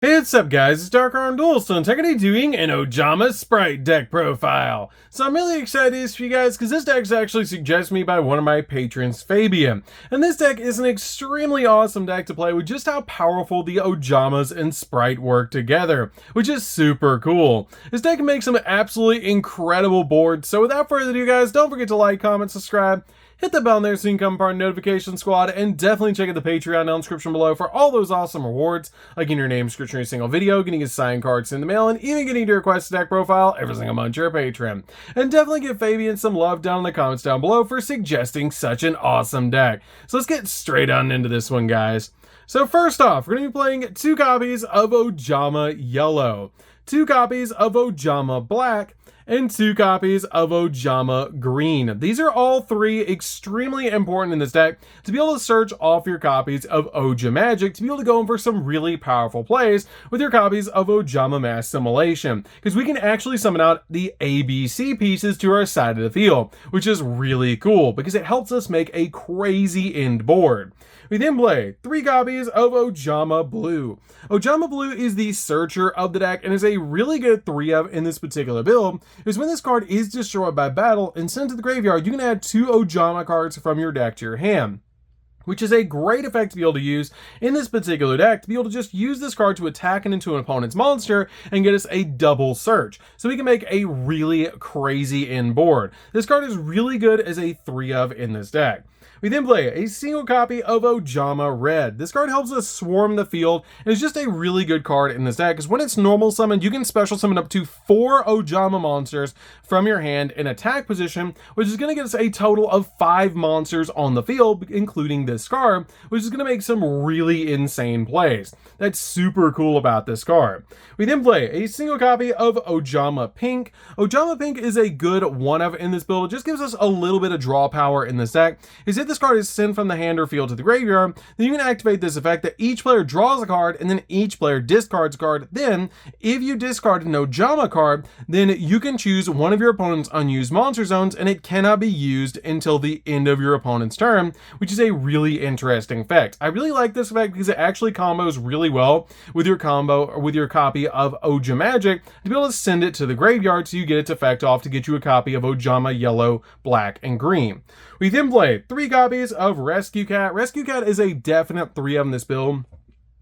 Hey, what's up guys, it's DarkArmedDuelist, and I'm today doing an Ojama Spright deck profile. So I'm really excited for you guys because this deck is actually suggested to me by one of my patrons, Fabian. And this deck is an extremely awesome deck to play with just how powerful the Ojamas and Spright work together, which is super cool. This deck can make some absolutely incredible boards, so without further ado guys, don't forget to like, comment, subscribe, hit the bell in there so you can become part of the notification squad, and definitely check out the Patreon down in the description below for all those awesome rewards, like getting your name description in a single video, getting his signed cards in the mail, and even getting to request a deck profile every single month you're a patron. And definitely give Fabian some love down in the comments down below for suggesting such an awesome deck. So let's get straight on into this one, guys. So first off, we're going to be playing 2 copies of Ojama Yellow, 2 copies of Ojama Black, and 2 copies of Ojama Green. These are all 3 extremely important in this deck to be able to search off your copies of Ojama Magic to be able to go in for some really powerful plays with your copies of Ojama Mass Assimilation, because we can actually summon out the ABC pieces to our side of the field, which is really cool because it helps us make a crazy end board. We then play 3 copies of Ojama Blue. Ojama Blue is the searcher of the deck and is a really good 3-of in this particular build, is when this card is destroyed by battle and sent to the graveyard, you can add 2 Ojama cards from your deck to your hand, which is a great effect to be able to use in this particular deck, to be able to just use this card to attack into an opponent's monster and get us a double search, so we can make a really crazy end board. This card is really good as a 3-of in this deck. We then play a single copy of Ojama Red. This card helps us swarm the field and is just a really good card in this deck because when it's normal summoned, you can special summon up to 4 Ojama monsters from your hand in attack position, which is going to get us a total of 5 monsters on the field, including this card, which is going to make some really insane plays. That's super cool about this card. We then play a single copy of Ojama Pink. Ojama Pink is a good 1-of in this build. It just gives us a little bit of draw power in this deck. If this card is sent from the hand or field to the graveyard, then you can activate this effect that each player draws a card and then each player discards a card. Then, if you discard an Ojama card, then you can choose one of your opponent's unused monster zones and it cannot be used until the end of your opponent's turn, which is a really interesting effect. I really like this effect because it actually combos really well with your combo or with your copy of Ojama Magic to be able to send it to the graveyard so you get its effect off to get you a copy of Ojama Yellow, Black, and Green. We then play 3 copies of Rescue Cat. Rescue Cat is a definite 3-of in this build.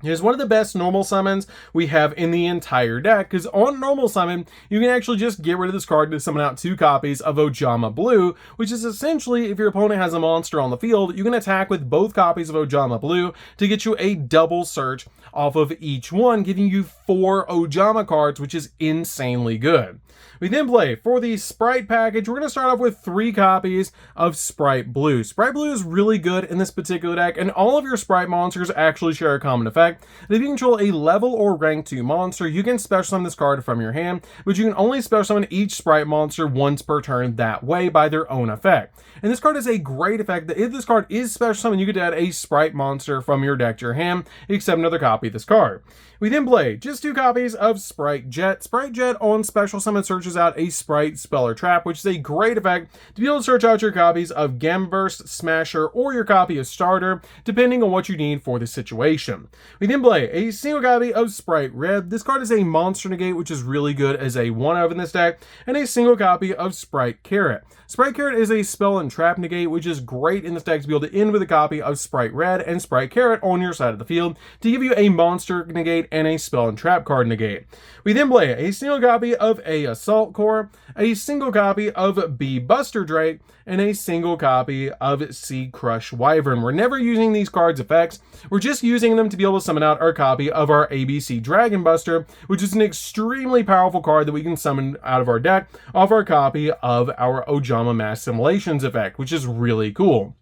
It is one of the best normal summons we have in the entire deck, because on normal summon, you can actually just get rid of this card to summon out 2 copies of Ojama Blue, which is essentially if your opponent has a monster on the field, you can attack with both copies of Ojama Blue to get you a double search off of each one, giving you 4 Ojama cards, which is insanely good. We then play, for the Spright package, we're going to start off with 3 copies of Spright Blue. Spright Blue is really good in this particular deck, and all of your Spright monsters actually share a common effect. If you control a level or rank 2 monster, you can special summon this card from your hand, but you can only special summon each Spright monster once per turn that way by their own effect. And this card is a great effect that if this card is special summoned, you get to add a Spright monster from your deck to your hand, except another copy of this card. We then play just 2 copies of Spright Jet. Spright Jet on special summon searches out a Spright Spell or Trap, which is a great effect to be able to search out your copies of Gamma Burst, Smasher, or your copy of Starter, depending on what you need for the situation. We then play a single copy of Spright Red. This card is a monster negate, which is really good as a 1-of in this deck, and a single copy of Spright Carrot. Spright Carrot is a spell and trap negate, which is great in this deck to be able to end with a copy of Spright Red and Spright Carrot on your side of the field to give you a monster negate and a spell and trap card negate. We then play a single copy of A Assault Core, a single copy of B Buster Drake, and a single copy of Sea Crush Wyvern. We're never using these cards' effects. We're just using them to be able to summon out our copy of our ABC Dragon Buster, which is an extremely powerful card that we can summon out of our deck off our copy of our Ojama Mass Assimilations effect, which is really cool.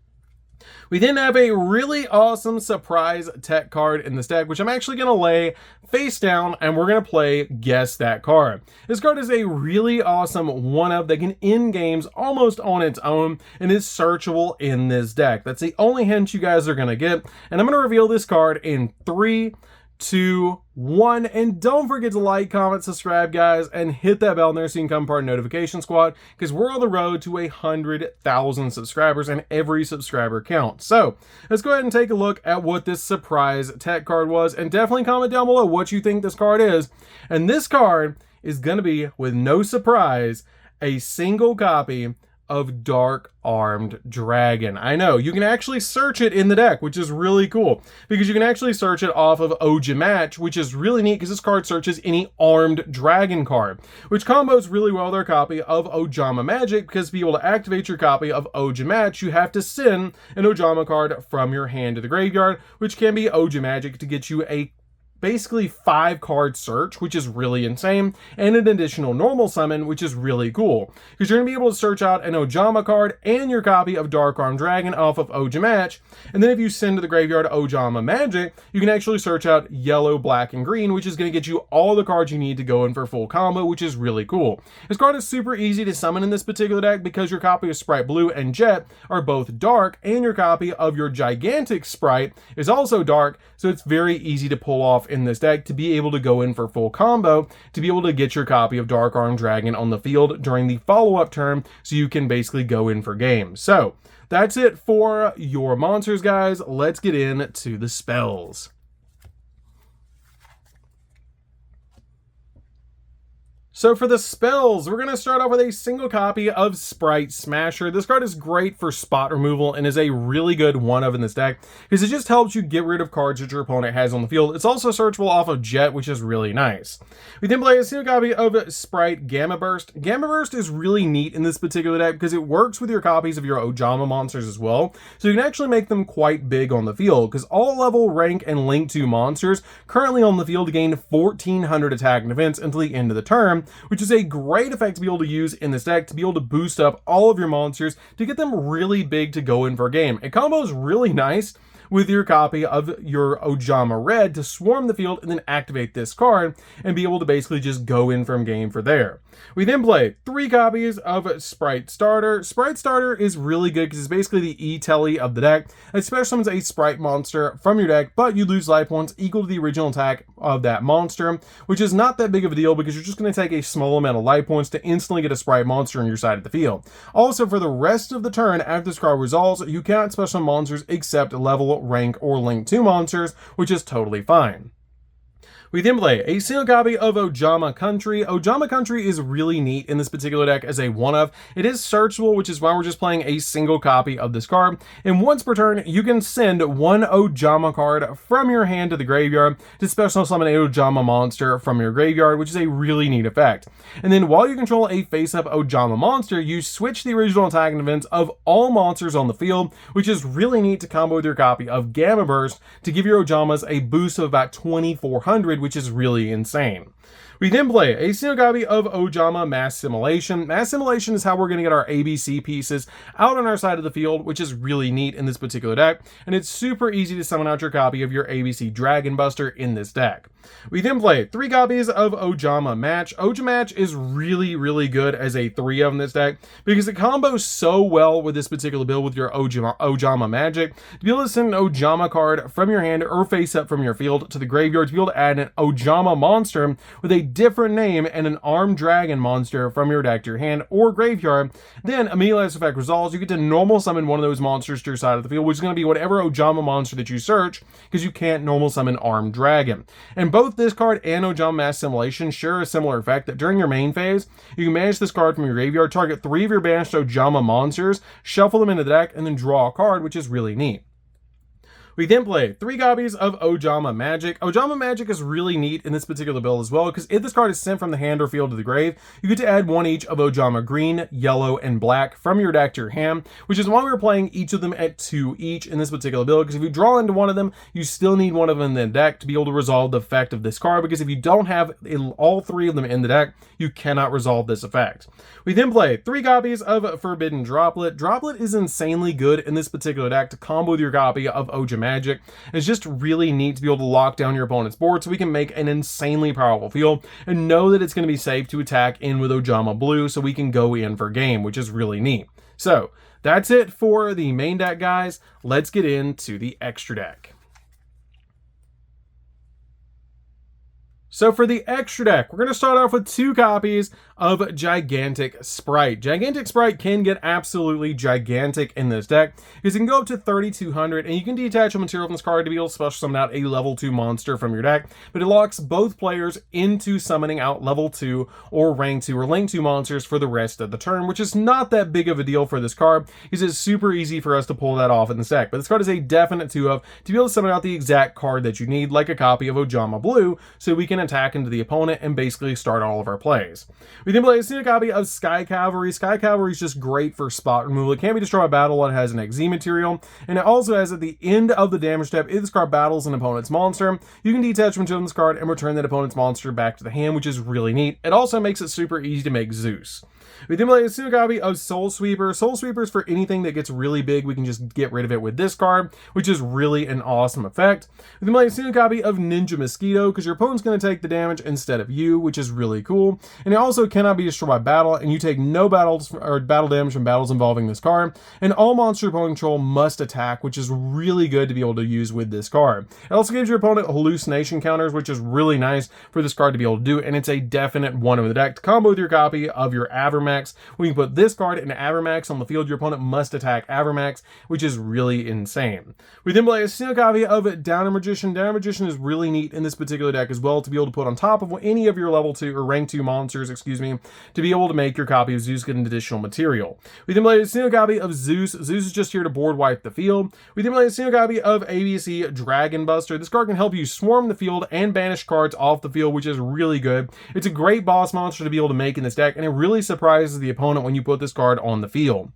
We then have a really awesome surprise tech card in this deck, which I'm actually going to lay face down, and we're going to play Guess That Card. This card is a really awesome 1-of that can end games almost on its own and is searchable in this deck. That's the only hint you guys are going to get, and I'm going to reveal this card in 3, 2, 1, and don't forget to like, comment, subscribe, guys, and hit that bell there so you can become part of the notification squad, because we're on the road to 100,000 subscribers, and every subscriber counts. So let's go ahead and take a look at what this surprise tech card was, and definitely comment down below what you think this card is. And this card is going to be, with no surprise, a single copy of Dark Armed Dragon. I know, you can actually search it in the deck, which is really cool, because you can actually search it off of Ojama, which is really neat because this card searches any armed dragon card, which combos really well with our copy of Ojama Magic, because to be able to activate your copy of Ojama, you have to send an Ojama card from your hand to the graveyard, which can be Ojama to get you a basically 5-card search, which is really insane, and an additional normal summon, which is really cool, because you're going to be able to search out an Ojama card and your copy of Dark Armed Dragon off of Ojama, and then if you send to the graveyard Ojama Magic, you can actually search out yellow, black, and green, which is going to get you all the cards you need to go in for full combo, which is really cool. This card is super easy to summon in this particular deck because your copy of Sprite Blue and Jet are both dark, and your copy of your gigantic Sprite is also dark, so it's very easy to pull off in this deck to be able to go in for full combo, to be able to get your copy of Dark Armed Dragon on the field during the follow-up turn, so you can basically go in for games. So that's it for your monsters, guys. Let's get into the spells. So for the spells, we're going to start off with a single copy of Sprite Smasher. This card is great for spot removal and is a really good one-of in this deck because it just helps you get rid of cards that your opponent has on the field. It's also searchable off of Jet, which is really nice. We then play a single copy of Sprite Gamma Burst. Gamma Burst is really neat in this particular deck because it works with your copies of your Ojama monsters as well. So you can actually make them quite big on the field because all level, rank, and link 2 monsters currently on the field gain 1,400 attack and defense until the end of the turn, which is a great effect to be able to use in this deck to be able to boost up all of your monsters to get them really big to go in for a game. It combos really nice with your copy of your Ojama Red to swarm the field and then activate this card and be able to basically just go in from game for there. We then play 3 copies of Sprite Starter. Sprite Starter is really good because it's basically the E-Telly of the deck. It special summons a Sprite monster from your deck, but you lose life points equal to the original attack of that monster, which is not that big of a deal because you're just going to take a small amount of life points to instantly get a Sprite monster on your side of the field. Also, for the rest of the turn after this card resolves, you cannot special summon monsters except level, rank, or link 2 monsters, which is totally fine. We then play a single copy of Ojama Country. Ojama Country is really neat in this particular deck as a one-of. It is searchable, which is why we're just playing a single copy of this card. And once per turn, you can send 1 Ojama card from your hand to the graveyard to special summon a Ojama monster from your graveyard, which is a really neat effect. And then while you control a face-up Ojama monster, you switch the original attack and defense of all monsters on the field, which is really neat to combo with your copy of Gamma Burst to give your Ojamas a boost of about 2,400, which is really insane. We then play a single copy of Ojama Mass Simulation. Mass Simulation is how we're going to get our ABC pieces out on our side of the field, which is really neat in this particular deck, and it's super easy to summon out your copy of your ABC Dragon Buster in this deck. We then play 3 copies of Ojama Match. Ojama Match is really good as a 3-of in this deck because it combos so well with this particular build with your Ojama Magic to be able to send an Ojama card from your hand or face up from your field to the graveyard to be able to add an Ojama monster with a different name and an armed dragon monster from your deck to your hand or graveyard. Then immediately as this effect resolves, you get to normal summon one of those monsters to your side of the field, which is going to be whatever Ojama monster that you search because you can't normal summon armed dragon. And both this card and Ojama Mass Simulation share a similar effect that during your main phase, you can manage this card from your graveyard, target 3 of your banished Ojama monsters, shuffle them into the deck, and then draw a card, which is really neat. We then play 3 copies of Ojama Magic. Ojama Magic is really neat in this particular build as well, because if this card is sent from the hand or field to the grave, you get to add 1 each of Ojama Green, Yellow, and Black from your deck to your hand, which is why we're playing each of them at 2 each in this particular build, because if you draw into one of them, you still need one of them in the deck to be able to resolve the effect of this card, because if you don't have all 3 of them in the deck, you cannot resolve this effect. We then play 3 copies of Forbidden Droplet. Droplet is insanely good in this particular deck to combo with your copy of Ojama Magic. It's just really neat to be able to lock down your opponent's board so we can make an insanely powerful field and know that it's going to be safe to attack in with Ojama Blue so we can go in for game, which is really neat. So that's it for the main deck, guys. Let's get into the extra deck. So for the extra deck, we're going to start off with 2 copies of Gigantic Spright. Gigantic Spright can get absolutely gigantic in this deck, because you can go up to 3,200, and you can detach a material from this card to be able to special summon out a level 2 monster from your deck, but it locks both players into summoning out level 2 or rank 2 or link 2 monsters for the rest of the turn, which is not that big of a deal for this card, because it's super easy for us to pull that off in this deck. But this card is a definite 2-of to be able to summon out the exact card that you need, like a copy of Ojama Blue, so we can attack into the opponent and basically start all of our plays. We then play a single copy of Sky Cavalry. Sky Cavalry is just great for spot removal. It can't be destroyed by battle. It has an XZ material, and it also has at the end of the damage step, if this card battles an opponent's monster, you can detach from this card and return that opponent's monster back to the hand, which is really neat. It also makes it super easy to make Zeus. We then play a single copy of Soul Sweeper. Soul Sweeper is for anything that gets really big. We can just get rid of it with this card, which is really an awesome effect. We then play a single copy of Ninja Mosquito, because your opponent's going to take the damage instead of you, which is really cool. And it also cannot be destroyed by battle, and you take no battles or battle damage from battles involving this card. And all monster opponent control must attack, which is really good to be able to use with this card. It also gives your opponent hallucination counters, which is really nice for this card to be able to do, and it's a definite 1 of the deck to combo with your copy of your Avermax. When you put this card in Avermax on the field, your opponent must attack Avermax, which is really insane. We then play a single copy of Downer Magician. Downer Magician is really neat in this particular deck as well, to be able to put on top of any of your level 2 or rank 2 monsters, to be able to make your copy of Zeus get an additional material. We then play a single copy of Zeus. Zeus is just here to board wipe the field. We then play a single copy of ABC Dragon Buster. This card can help you swarm the field and banish cards off the field, which is really good. It's a great boss monster to be able to make in this deck, and it really surprises the opponent when you put this card on the field.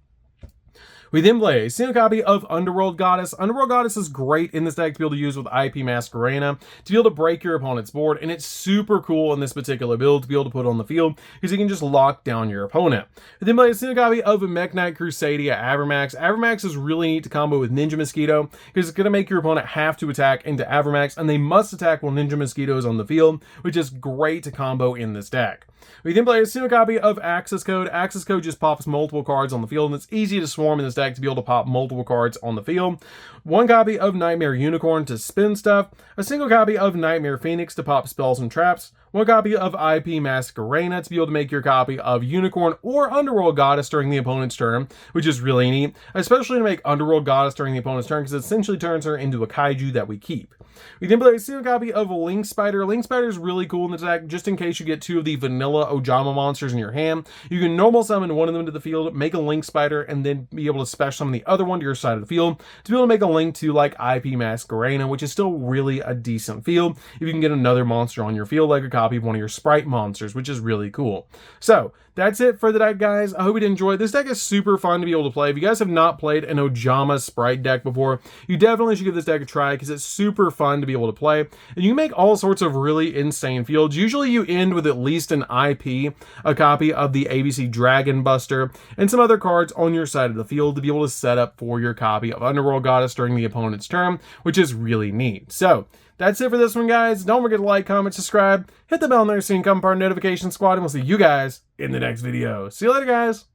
We then play a single copy of Underworld Goddess. Underworld Goddess is great in this deck to be able to use with IP Masquerena to be able to break your opponent's board, and it's super cool in this particular build to be able to put on the field, because you can just lock down your opponent. We then play a single copy of Mech Knight Crusadia Avermax. Avermax is really neat to combo with Ninja Mosquito, because it's going to make your opponent have to attack into Avermax, and they must attack while Ninja Mosquito is on the field, which is great to combo in this deck. We then play a single copy of Access Code. Access Code just pops multiple cards on the field, and it's easy to swarm in this deck to be able to pop multiple cards on the field. 1 copy of Nightmare Unicorn to spin stuff. A single copy of Nightmare Phoenix to pop spells and traps. 1 copy of IP Masquerena to be able to make your copy of Unicorn or Underworld Goddess during the opponent's turn, which is really neat, especially to make Underworld Goddess during the opponent's turn, because it essentially turns her into a kaiju that we keep. We then play a single copy of Link Spider. Link Spider is really cool in the deck, just in case you get 2 of the vanilla Ojama monsters in your hand. You can normal summon one of them to the field, make a Link Spider, and then be able to special summon the other one to your side of the field to be able to make a link to like IP Masquerena, which is still really a decent field if you can get another monster on your field, like a copy of one of your Sprite monsters, which is really cool. So that's it for the deck, guys. I hope you enjoyed. This deck is super fun to be able to play. If you guys have not played an Ojama Spright deck before, you definitely should give this deck a try, because it's super fun to be able to play. And you can make all sorts of really insane fields. Usually you end with at least an IP, a copy of the ABC Dragon Buster, and some other cards on your side of the field to be able to set up for your copy of Underworld Goddess during the opponent's turn, which is really neat. So that's it for this one, guys. Don't forget to like, comment, subscribe, hit the bell there so you can become part of the notification squad, and we'll see you guys in the next video. See you later, guys.